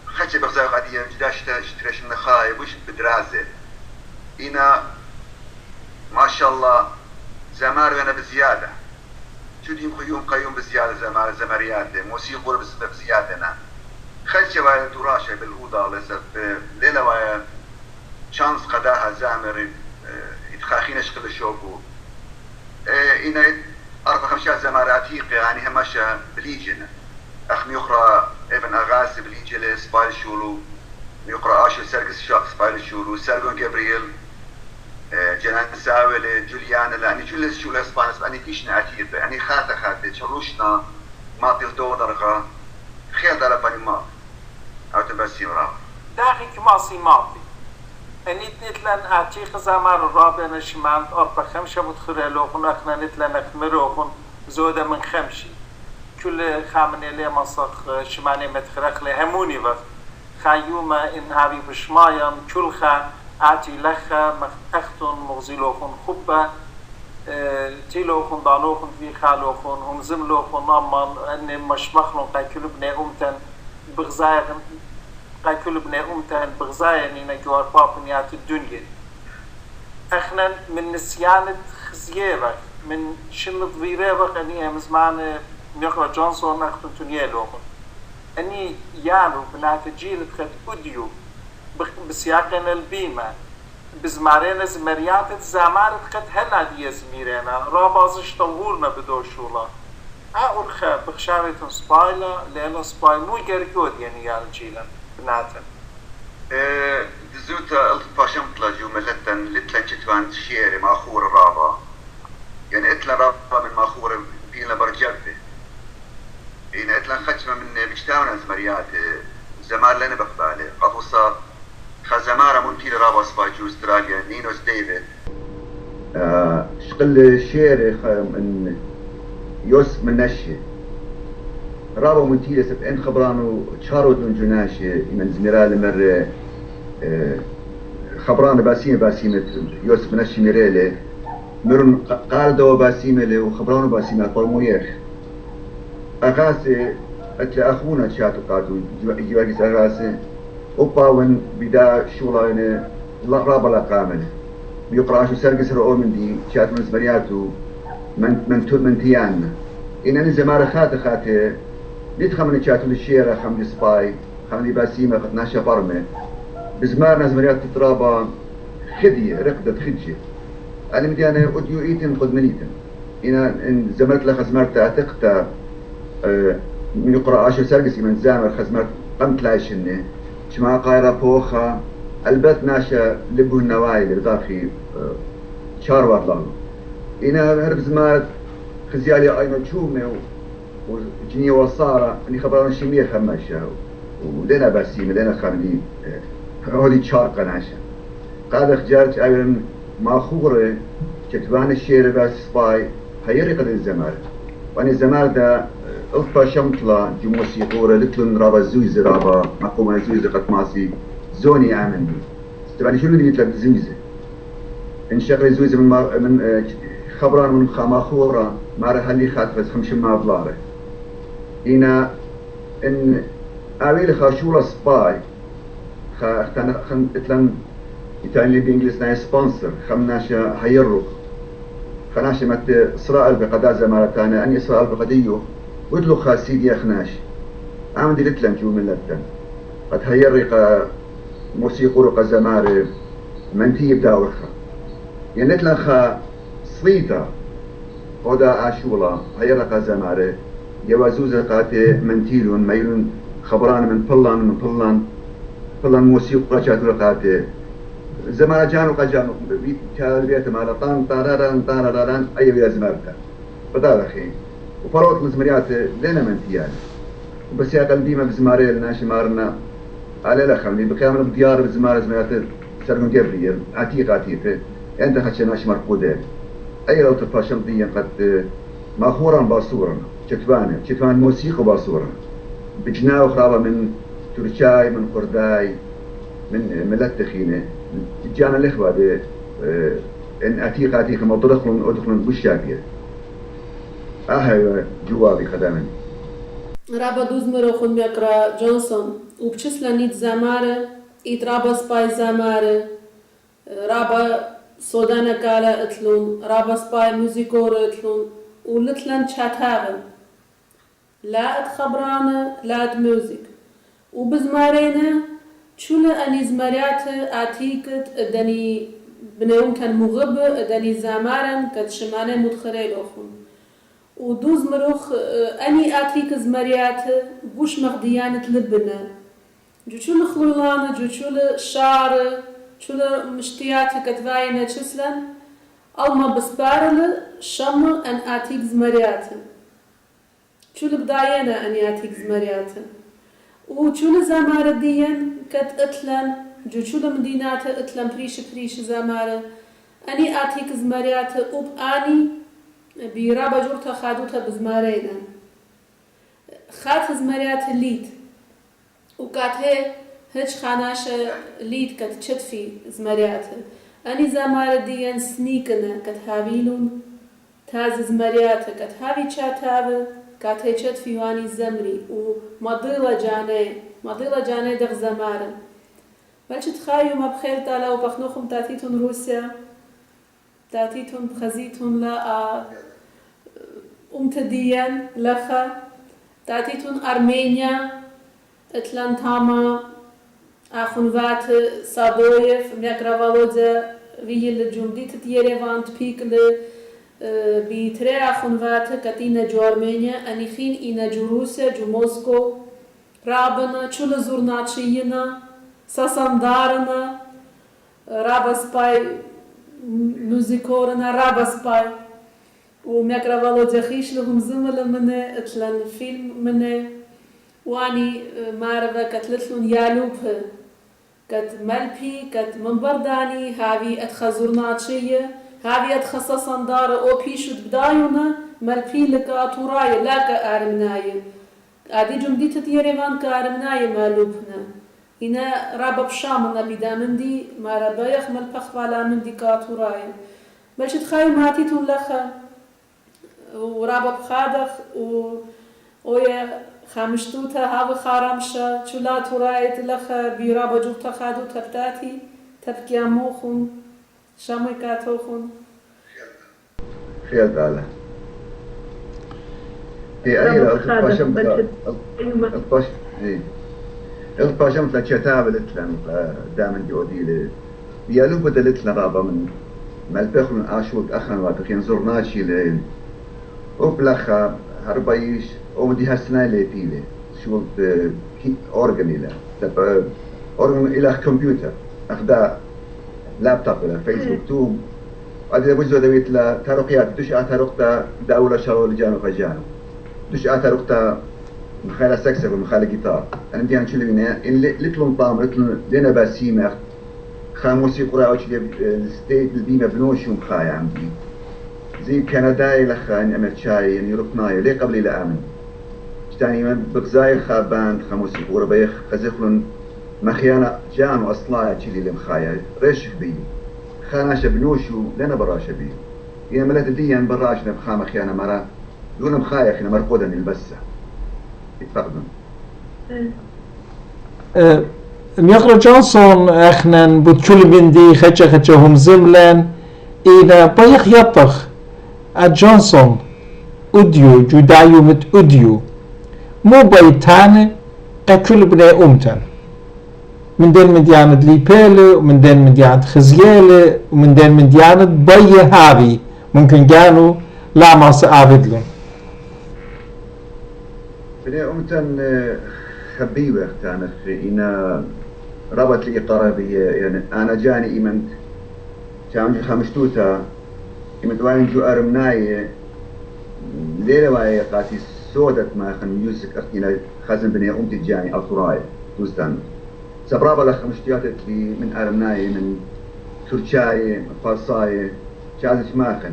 خدش بغزاو قديا جداش تشتريش من خايب وش بدرازة إنا ما شاء الله زمار وانا بزيادة جوديم خيوم قيوم بزيادة زماريات موسيقى بزيادة خدش ويا دراشة بالأوضة لسه ليلة ويا شانس قداها زامر يتخاخين اشقل الشوكو إنا 4-5 زماراتيق يعني هماشا بليجن أخ ميقرأ ابن أغاثي بليجل سبايل شولو ميقرأ آشو سيركس سبايل شولو سيرجون جابرييل جنان ساويل جوليان لأني جولس شولو سبانس أني كيش نعتيب يعني خاطة شروشنا ماطل دودرغا خير دالا باني ماط أو تبسيم راب داخل كماسي ماطي أني تنتلن أعتيق زمار الرابع نشمانت 4-5 مدخل لوخن أخنا نتلن أخمروخن زودة من 5 كل خامنة لي مصخ شماني متخرخ لهموني وقت خايوما إن هابي بشمايان كل خا أعتي لخا أختن مغزيلوخن خبة تيلوخن دانوخن في خالوخن هم زملوخن نامان أن مشمخلون قاي كل بني أمتن بغزايا قاي كل بني أمتن بغزايا نينا جوار بابنيات الدنيا احنا من نسيانة خزيرك من شل ضبيريبك أني مزمان ميقرأ جونسون أختن تنيالوخن أني يالو بنات جيل تخد أديو بسياقنا البيمة بزمارينا زمريات الزمار تخد هلا دي زميرينا رابازش طولنا بدو شولا أورخا بخشارة سبايلا لأنه سبايل مو يقرقود يعني يال جيلا بناتا دزوتا التفاشمت لجو ملتن لتلن شتوان شيري ماخور الرابا يعني اتلا رابا من ماخور بينا برجبه إن اتلا خشمة من بجتاونا زمريات زمان لنا بقبالي قطوصة خزمارة منتيل رابا سباجو استراليا نينوس ديفيد شقل شيري من يوسف من نشي رابا منتيل سب ان خبرانو تشارود من جناشي من زميرال مر خبران باسيمة يوسف من نشي ميريلي مرن قالدو باسيمة وخبرانو باسيمة طرمويخ أغاسي أتلا أخونا تشاتو قاتو جواجيس أغاسي أوباون بدا شولاينة رابا لقامنة بيقرأ شو سرقس رؤو من دي تشاتو من زمرياتو من تيانا إن أنا زمارة خاتي ندخل من تشاتو للشيرة خمدي سباي خمدي باسيمة خدناشا برمة بزمارنا زمريات تترابا خدية رقدة خدجة أنا مدي أنا أديو إيتن قد منيتن إن زمرت لها خزمرت أعتقتا من يقرأ عشر سرقسي من زامر خزمرت قمت لايشني شما قايرة بوخا البت ناشا لبو النوايل الغافي شاروات لانو إنا هرب زمارت خزيالي أينو تشومي وجنية وصارة أني خبران شمية خماشا ولينا باسيمة لينا خامدي هولي تشارقا ناشا قاد خجارت أولا ماخورة كتبان الشيرة باس سباي هيري قد الزمار وأنا الزمار دا ألفا شمطلة جو موسيقورة لتلن رابا زويزة رابا مقومة زويزة قد ماسي زوني عامل دي تبعني شنو اللي يطلب زويزة إن شغل زويزة من خبران من خاماخورة ما راه اللي خاطفت خمشم ما بلاره إنا إن أويل خاشولة سباي خن اتلن يتعني بإنجليز ناي سبونسر خمناشا هيرو خناشا مت إسرائيل بقدا زمارتانا أني إسرائيل بقديو ودلو خاسيد يخناش عمدي لتلن جو من لتن قد هيرق موسيقى رقا زمار منتي بداورخا يعني لتلن خا صيدا قدا آشولا هيرق زمار يوازوز قاتي منتيلون ميلون خبران من بلان موسيقى جاتو رقاتي زمان جانو قجانو بيت كالبيت مالا طان طاراران أي بيا زمارتا فدا أخي وفروت الزمريات لنا من تيان وبس يا قلبي ما بزماري لنا شمارنا على لا خمي بكامل بديار بزمار زمريات سرقون جبريل عتيقة عند خشناش مرقودين أي لو تفاشم ديا قد ماخورا باصورا شتوان موسيقى باصورا بجنا وخرابة من تركاي من قرداي من ملتخينة جانا الإخوة إن أتيق ما أدخلون بوشابية جوابي خدامني رابا دوزمرو خون ميكرا جونسون وبتشسلا نيت زامارة إيت رابا سباي زامارة رابا سودانا كالا اتلون رابا سباي موزيكور اتلون ولتلن تشاتاغن لا اتخبرانا لا اتموزيك وبزمارينا تشولا أني زماريات آتيكت أداني بنيوم كان مغب أداني زامارن كت شمانة مدخري لوخون ودوز مروخ أني آتيك زماريات بوش مغديانة لبنا جو تشولا خلولانة جو تشولا شعر تشولا مشتيات كتفاينة تشسلن ألما بسبارل شم أن آتيك زماريات تشولا بداينا أني آتيك زماريات وشولا زامارة ديان كت اتلن جو شولا مدينات اتلن بريش زامارة أني آتيك زماريات وب آني برابا جورتا خادوتا بزمارينا خات زماريات الليد وكات هج خاناشة ليد كت تشتفي زماريات أني زامارة ديان سنيكنا كت هابيلون تاز زماريات كت هابي تشاتاوه كاتي تشتفي واني زمري ومضيلة جاني دغ زمارة بلش تخايو ما بخير تالا وبخنوخم تاتيتون روسيا تاتيتون بخزيتون لا أمتديا لخا تاتيتون أرمينيا اتلانتاما أخنوات سادويف ميكرا والوزا ويل الجمديت تيريفان تبيكل بيتري أخنوات كاتينا جو أرمينيا أنيخين إنا جو روسيا جو موسكو رابنا چولا زورناتشينا ساساندارنا رابا سباي موزيكورنا رابا سباي وميكرا والوزا خيش لهم زملا منه اتلان فيلم منه واني مارفا كتلتلون يالوب كت ملبي كت منبرداني هاوي اتخزورناتشيه هاوي اتخصصان دار او بيشو بدايونا ملبي لك اتوراي لا كارمناي ادي جمدي تيريفان كارمناي مالوبنا هنا رابا بشامنا بدامندي ماربا يخمل بخوالا مندي كاتوراي بلش تخاي ماتيتون لخا ورابا بخادخ ويا خامشتوتا هاو خارمشا چولا تورايت لخا بيرابا جوتا خادو تبتاتي تبكي موخون شامي كاتوخون خيال تعالى ايوه الباشم تلاتشتاب لتلن دامن جودي بيالو بدلت رابا من مالبخن اشوك اخن واتخين زرناشي ل وبلخا هربايش ودي هالسنة اللي فيه شو أورجن إلى تبع أورجن إلى كمبيوتر أخدا لابتوب إلى فيسبوك توب هذا بجزء دويت لا ترقيات دش أترقتا دولة شغل جانو خجانو دش أترقتا مخالة سكسة ومخالة جيتار أنا بدي أنشل منها إن لتلون طام لتلون لنا باسيمة خاموسي قراءة وش الستيت البيمة بنوش ومخايا عمدي زي كندا إلى خان أمت شاي يعني ركناي ليه قبل إلى آمن تاني من بغزاي خابان خموسي قورة بيخ خزخلون مخيانا جام أصلايا تشيلي لمخايا ريش بي خاناش بنوشو لنا براش بي هي ملات ديان براش نبخا مخيانا مرا دون مخايا خينا مرقودا البسة يتفقدون ميقرا جونسون اخنن بوتشول بندي خجة هم زملان إذا بيخ يطخ جونسون أوديو جودايو مت أوديو مو بيتان قتل بني أمتن من دين مديانة ليبيلة ومن دين مديانة خزيالة ومن دين مديانة بي هاوي ممكن كانوا لا ما سأعبدلون بني أمتن خبيوة اختانخ إنا ربط لي قرابية يعني أنا جاني إيمنت كان خمشتوتا إيمنت وين جو أرمناي ليلة واي قاتي سودة ما خن يوسك أختينا خزن بني أمتي جاني أطراي دوستان سبرابا لخ مشتياتك لي من أرمناي من تركاي فارساي شازش ماخن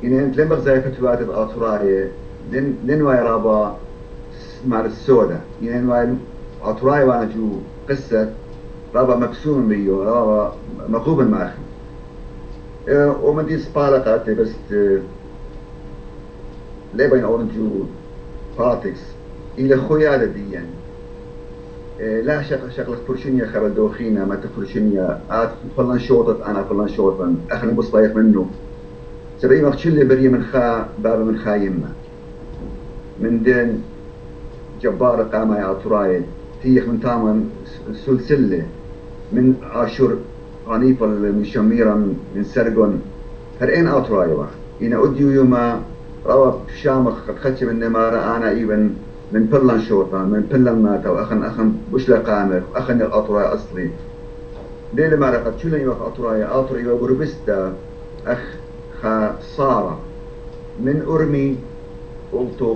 إن أنت لما زي فتوات الأطراي لين واي رابا مع السودة إن واي أطراي وانا جو قصة رابا مكسون بيو رابا مقوبا ماخن ومن دي سبالة بس ليه بين أورنجو بارتكس إلى خويا ديان لا شغلة فرشينيا خبل دوخينا ما تفرشينيا فلان شوطت أنا فلان شوطت أخنا بصلايق منه سبعي مخشلي بري من خا بابا من خا يمه من دين جبار قامة يا طراي تيخ من تامن سلسلة من عاشور غنيفة من شميرة من سرقون هرئين أطراي واحد إنا أديو يوما روا شامخ قد خدش من نمارة أنا إيبن من بلان شوطة من بلان ماتا وأخن بشلا قامر أخن الأطراي أصلي ليلة ما رقد شو لن يوخ أطراي وغربستا أخ خا صارة من أرمي قلتو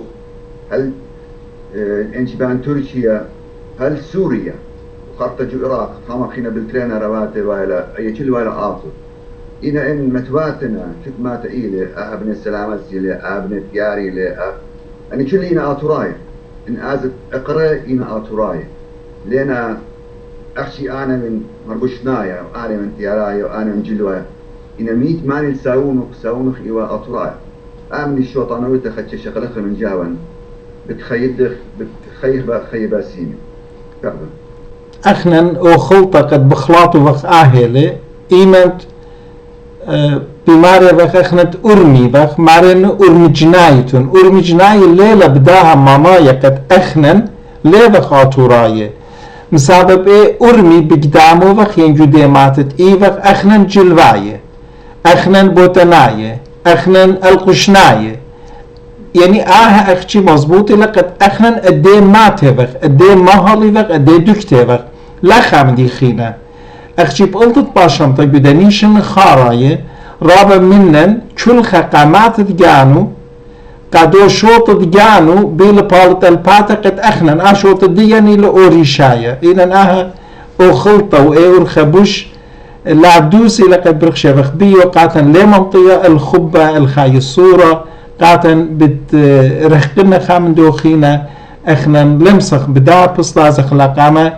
هل انشبان تركيا هل سوريا وخط جو العراق خامخينا بالترين رواتب ولا أي شيء ولا آطر إن متواتنا شد ما تقيله أبن السلامة سيله أبن تياري له أنا كل إنا أطراي إن أزت أقرأ إنا أطراي لأن أخشي أنا من مربوشنايا وأنا من تياراي وأنا من جلوايا إن ميت ماني ساونخ إيوا أطراي أمن الشوطانوي تخدش شغلخ من جاون بتخيب باسيني تقدم أخنن أو خلطة قد بخلاطو وخ آهلة إيمت بماري وخ أخنت أرمي وخ مارين أرمي جنايتون أرمي جناي الليلة بداها مامايا قد أخنن ليه وخ آتوراية مسابب إيه أرمي بقدامو وخ ينجو ديماتت إيه وخ أخنن جلواية أخنن بوتناية أخنن القشناية يعني أخشي مظبوطي لقد أخنن أدي ما تبخ أدي مهالي وخ أدي دوك تبخ لا خامدي خينا أخشي بقلتت باشم طيب بدنيشن خاراية رابا منن كل خقامات تجانو قادو شوط تجانو بيل بالت الباتا قد أخنن شوط دياني لأوريشاية إنن أو خلطة وإيه الخبوش العبدوسي لقد برخشة بخبيو قاتن لي منطقة الخبة الخاي الصورة قاتن بترخقنا خامن دوخينا اخنا لمسخ بدا بسلازخ لقامة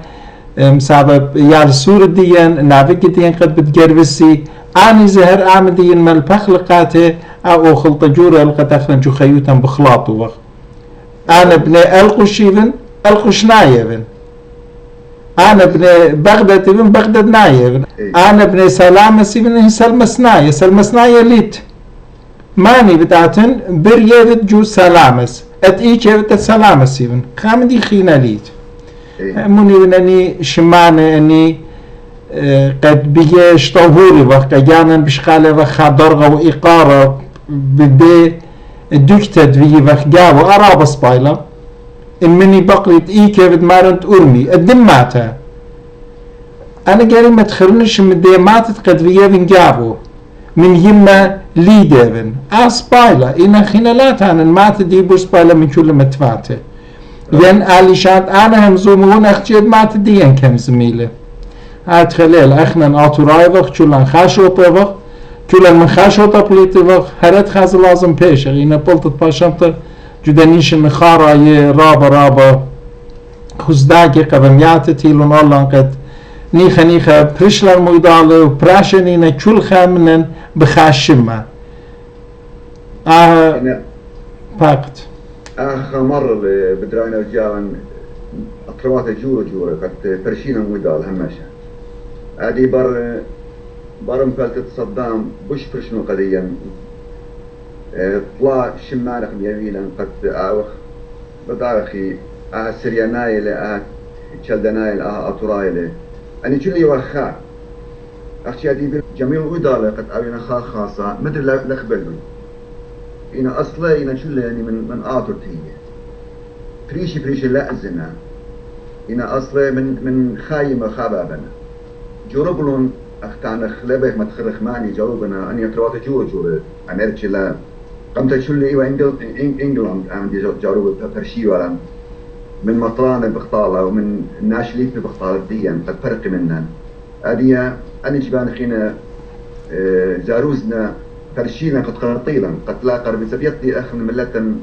مسابب يال سور ديان نافك ديان قد بتجربسي اني زهر اعمل ديان مال بخلقاته او خلطة جورة لقد اخنا جو خيوتا بخلاطو وقت انا بني القشيبن القشنايبن أنا ابن بغداد ابن بغداد ناية أنا ابن سلامة ابن سلمسناية سلمسناية ليت ماني بتاعتن بريفت جو سلامس اتيجي بتا سلامس ابن خامدي خينا ليت مني ونني شمانة اني قد بيجيش طهوري وقت جانا بشخالة وخادرغة وإقارة بدي دكتت بيجي وقت جاو أرابس بايلا إن مني بقريت كيف مارنت أرمي الدماتها أنا قالي ما تخرنش من ديماتت قد فيين جابو من يما ليديفن أسبايلا إن خلالات أنا المات دي بوسبايلا من كل متفاته لأن آليشات أنا همزومون أختيد مات ديان كم زميلة هات خلال أخنا أطوراي وقت كلان خاشوطة وقت كلان من خاشوطة بليتي وقت هرد خاز لازم بيشغ إن بلتت باشمتر جدانيش النخارة رابا خزداكي قبمياتي تيلون الله قد نيخا برشلا المويدالة وبراشنينا كل خامنن بخاشمة باقت آخر مرة بدراينا رجالا أطروات جورة قد برشينا المويدال هماشا هذه بر مفلتة صدام بش برشنو قديا طلع شمارخ بيويلا قد آوخ بدارخي سريانايل تشلدنايل أطرايل أنا كل وخا أختي هذه جميع الودالة قد أبينا خاصة مدري لخبلون إنا أصلا إنا كل يعني من آطرتي فريشي لا أزنا إنا أصلا من خايمة خبابنا جربلون أختانا خلبه ما تخرخ ماني جاوبنا أني أتروات جورة أنا أرتش لا قمت شل إيوه إنجلند عندي جارو برشيوالم من مطرانة بخطالة ومن ناشليت بخطالة ديان قد فرق منن أديا أنا جبان خينا جاروزنا فرشينا قد قرطيلا قد لا قرب سبيتي أخ من ملة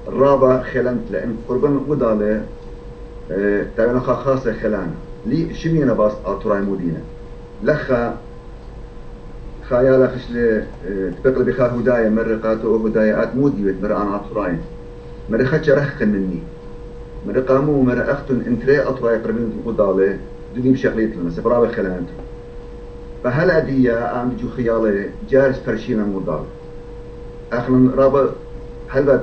الرابع خلنت لأن قربان وضالة تابعنا خاصة خلان لي شمينا باس أطراي مدينة لخا خيالا خشل تبقل بخا هدايا مرقاتو هدايا آت مودي مرقان أطراي مرقاتش رخن مني مرقامو مرقختن انتري أطراي قربين وضالة دوني بشغلية المسا برابع خلانتو فهل أدية عم بيجو خيالي جالس فرشينا مضال أخنا رابع هل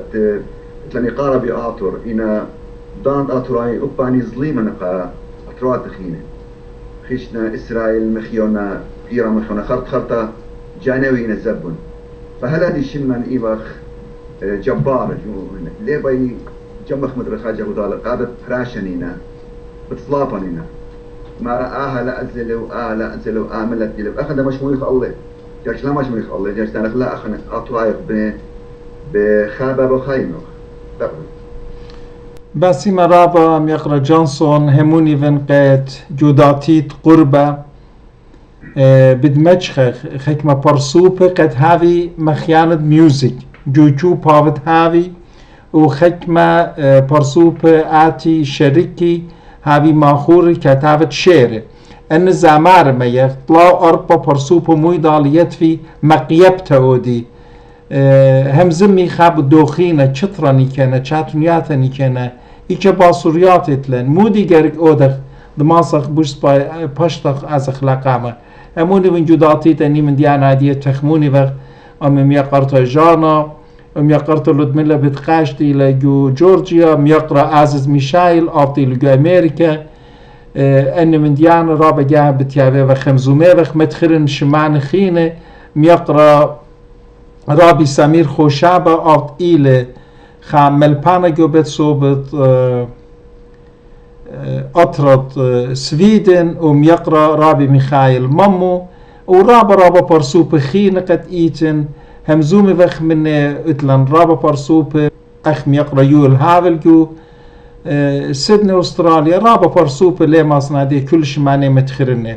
تلاني قاربي آطر إنا دانت آطراي أباني ظليمة نقا أطرات خينة خشنا إسرائيل مخيونا فيرا مخيونا خرطة جانوين الزبون فهل هذه شمن إيباخ جبار ليه باي جمخ مدر خاجة مضال قادت فراشنينا بتصلابنينا ما رآها لا أنزلوا لا أنزلوا آملت لو أخذ مش ملك الله جالس لا مش ملك الله جالس تاريخ لا أخذ أطرايق بخابة بخيمة باسم رابا ميقرا جونسون هموني فنقات جوداتيت قربة بدمجخ خكمة برسوبة قد هاوي مخيانة ميوزك جوجو باوت هاوي وخكمة برسوبة آتي شركي هاوي ماخوري كتابت شعر ان زمار ما يطلع أربا برسوبة مويداليت في مقيبته ودي همزمي خاب دوخينة چطراني كنا چاتونياتني كنا إيجا باسوريات لن مودي جارك أودخ دماسخ بوش پاشتخ از اخلاقامه هموني من جداتي تاني من ديانا هدية تخموني وغ أم ميقرت جانا ميقرت لدملا بتقاشتي لجو جورجيا ميقرا عزيز ميشايل آبتي لجو أمريكا أن من ديانا رابا جاه بتيابه وخمزومه وخ مدخرن شمان خينه ميقرا رابي سمير خوشابه آبت إيله خامل پانا جوبت صوبت أطرد سويدن وميقرا رابي ميخايل مامو ورابا برسوب خينة قد إيتن همزومي وخ من اتلان رابا برسوب أخ ميقرا يول هاولجو سيدني أستراليا رابا برسوب لما صنادي كل شماني متخرنه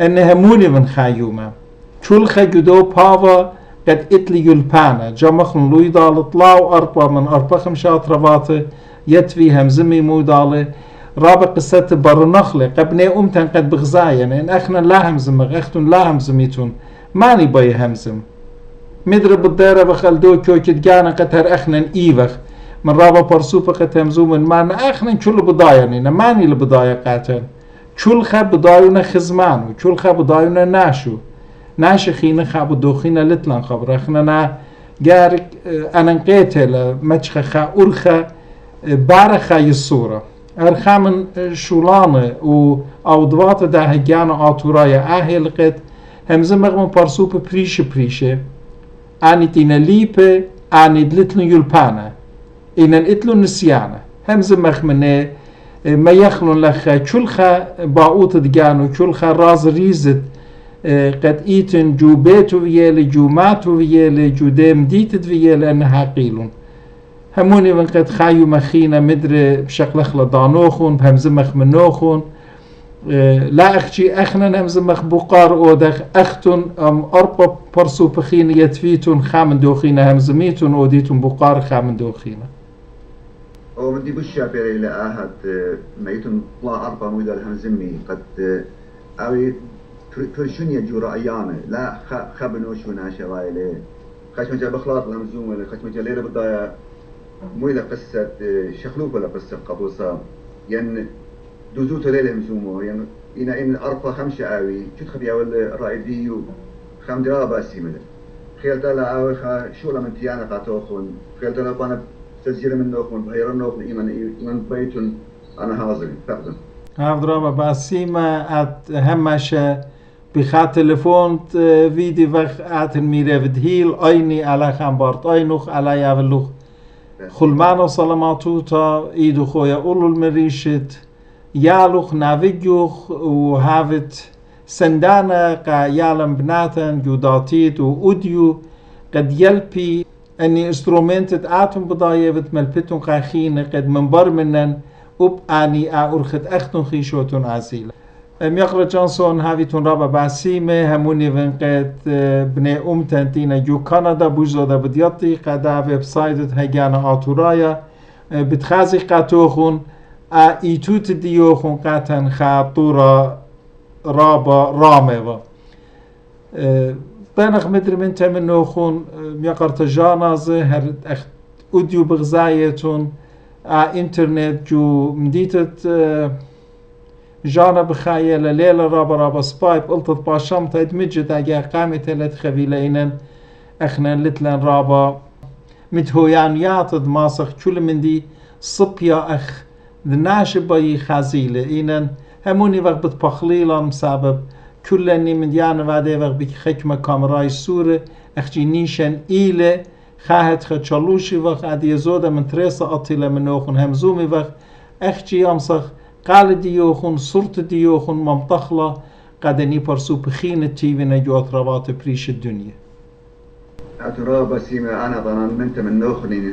أن هموني من خايومة كل خجدو باوا قد اتلي يلبانا جمخن لوي دال اطلاو أربا من أربا خمشات رباطة يتفي همزمي مو دالة رابا قصة برنخلة قبني أمتن قد بغزاين إن أخنا لا همزم أختن لا همزميتون ماني باي همزم مدر بالدارة بخلدو كوكت جانا قتر أخنا إيوخ من رابا برسوبة قد همزومن مانا أخنا كل بداينين ماني لبداية قاتل كل خب بدايونا خزمانو كل خب بدايونا ناشو ناشخينا خابو دوخينا لتلان خبر اخنا جارك انا نقيتل مچخ خا أرخا بارخا يصورة أرخا من شولانة و أودوات ده هجانا آتورايا آهل قد همزه مغمون پرسوب بريشه آني تينا ليبه آني دلتلن يلبانا إنن اتلن نسيانا همزه مغمونه ما يخلون لخا چلخا باوت دجانو چلخا راز ريزت قد ايتن جو بيتو ويالي جو ماتو ويالي جو ديم ديتت ويالي انها قيلون هموني من قد خايو مخينا مدر بشكل اخلا دانوخون بهمزمخ منوخون لا اخشي اخنا همزمخ بقار اودخ اختن اربا برسو بخين يتفيتون خامن دوخينا همزميتون اوديتون بقار خامن دوخينا ومن دي بشا بيري لآهد ميتون طلع اربا مويدا الهمزمي قد اوي فرشونيا جو رأيانه لا خبنو شو ناشا رايله خشمجا بخلاط الهمزوم ولا خشمجا ليلة بداية مو إلى قصة شخلوب ولا قصة قبوصة ين دوزوت ليلة همزومه ين إن أربعة خمسة آوي شو تخبي أول رائديو خم درا باسي منه خيال تلا آوي شو لمن تيانا قاتوخون خيال تلا بانا تسجيل من نوخون بهيران نوخون إيمان بيتون أنا هازل فقدم هفدرا باسيما ات همشه بخات تلفون فيدي وقت اتن ميره ودهيل ايني على خنبارت اينوخ على يولوخ خلمان وسلاماتو تا ايدو خويا اولو المريشت يالوخ ناويجوخ وهافت سندانا قا يالم بناتن جوداتيت و اوديو قد يلبي أني إنسترومنتت آتم بضاية ملبتون قاخين قد منبر منن أب آني أرخد أختون خيشوتون عزيلة يقرأ جانسون هاويتون رابا باسيمة هموني وينقد بني أمتن تينا جو كندا بوزودا بدياتي قدا ويب سايتت هجانا آتورايا بتخازي قاتوخون إيتوت ديوخون قاتن خاطورا رابا رامي بانخ مدري من تمنوخون يقرأ جانازة هر أخت أوديو بغزايتون انترنت جو مديتت جانا بخايلة ليلة رابا سبايب قلتت باشام تدمجت اجا قامت لت خبيلينن اخنن لتلن رابا متهويان ياتد ماسخ كل من دي صبيا اخ دناشباي خازيلة اينن هموني وقت بتبخليلا مسبب كلني من ديانا وعده وقت بك خكمة كامراي سورة اخجي نيشن ايلة خاهت خدشالوشي وقت عدي زودة من تريسة اطيلة من نوخن همزومي وقت اخجي يامسخ قال ديوخن صورت ديوخن ممطخلة قدني برسو بخين تيوين جوات روات بريش الدنيا أترى بسيمة أنا ظنان منت من نوخني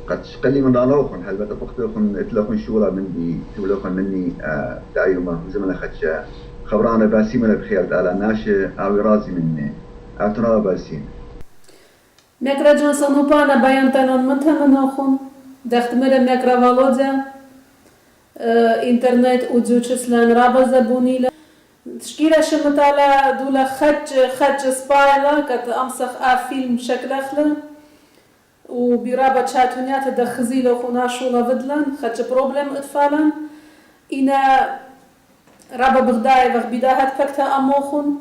قد قلي من نوخن هل بتبختوخن اتلوخن شولا مني تولوخن مني دايما زمن خدشا خبرانا بسيمة بخير على ناشي أو رازي مني أترى بسيمة مكرا جانسون وبانا بيانتانون منتا من نوخن دخت مرة مكرا والوزا انترنت وجوچسلان رابا زبونيلا تشكيلة شمتالا دولا خج سبايلا كت امسخ فيلم شكلخلا وبرابا تشاتونيات دخزيلا خناشولا بدلن خج بروبلم اطفالا انا رابا بغداي وغ بداهت فكتا اموخن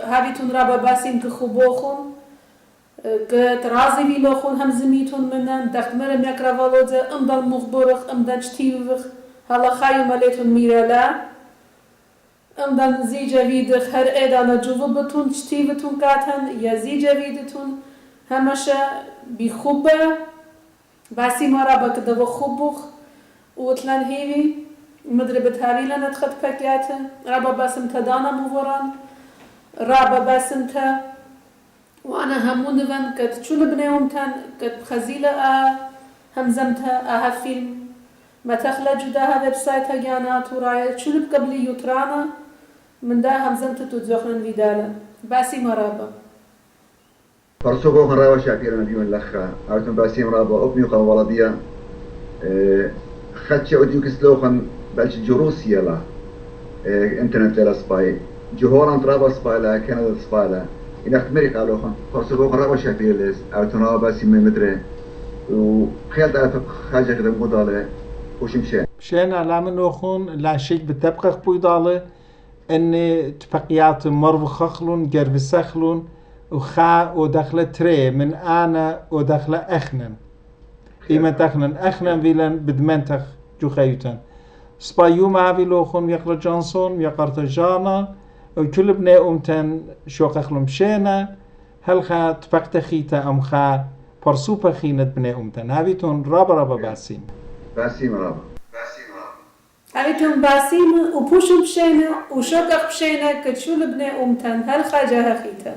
هابيتون رابا باسين كخوبوخن كت رازي بيلوخون هم زميتون منن دخت مرم يكرا والوزا امدال مخبرخ امدال شتيوخ هلا خايو ماليتون ميرالا امدال زيجا ويدخ هر ايدانا جوو بتون شتيوتون كاتن يا زيجا ويدتون همشا بخوبة باسي مرابا كدو خوبوخ وطلان هيوي مدربت هاويلا ندخد بكياتن رابا باسم تدانا موران رابا باسم تا وأنا همون دفن كت شول بنيهم تان كت خزيلة همزمتها فيلم ما تخلى جداها ويب سايت هجانا تورايا شول بقبلي يترانا من ده همزمت تزوخن فيدالا باسي مرابا فرسوكو خراوة شاكيرا نبيون الأخرى أرتم باسي مرابا أبني قوالدية خدش أوديو كسلوخن بلش جروسيا لا انترنت لا سباي جهوران ترابا سباي لا كندا سباي لا إن أختمري قالوا خن فرسوكو خراوة شاكيرا أرتنا باسي متر وخيال على حاجة كده مقدالة وش مشان على منوخون لا شيء بتبقى بيضالة ان تبقيات مرو خخلون جرب سخلون وخا ودخل تري من انا ودخل اخنن ايما تخنن اخنن ويلن بدمنتخ جو خيوتن سبايو معاوي لوخون يقرأ جانسون يقرأ جانا وكل بني امتن شو خخلون مشينا هل خا تبقى خيتا ام خا برسوبة خينت بني امتن هاويتون رابا باسيم رابا هاويتون باسيم وبوشم بشينا وشوكخ بشينا كتشول بني امتن هل خا جاها خيتا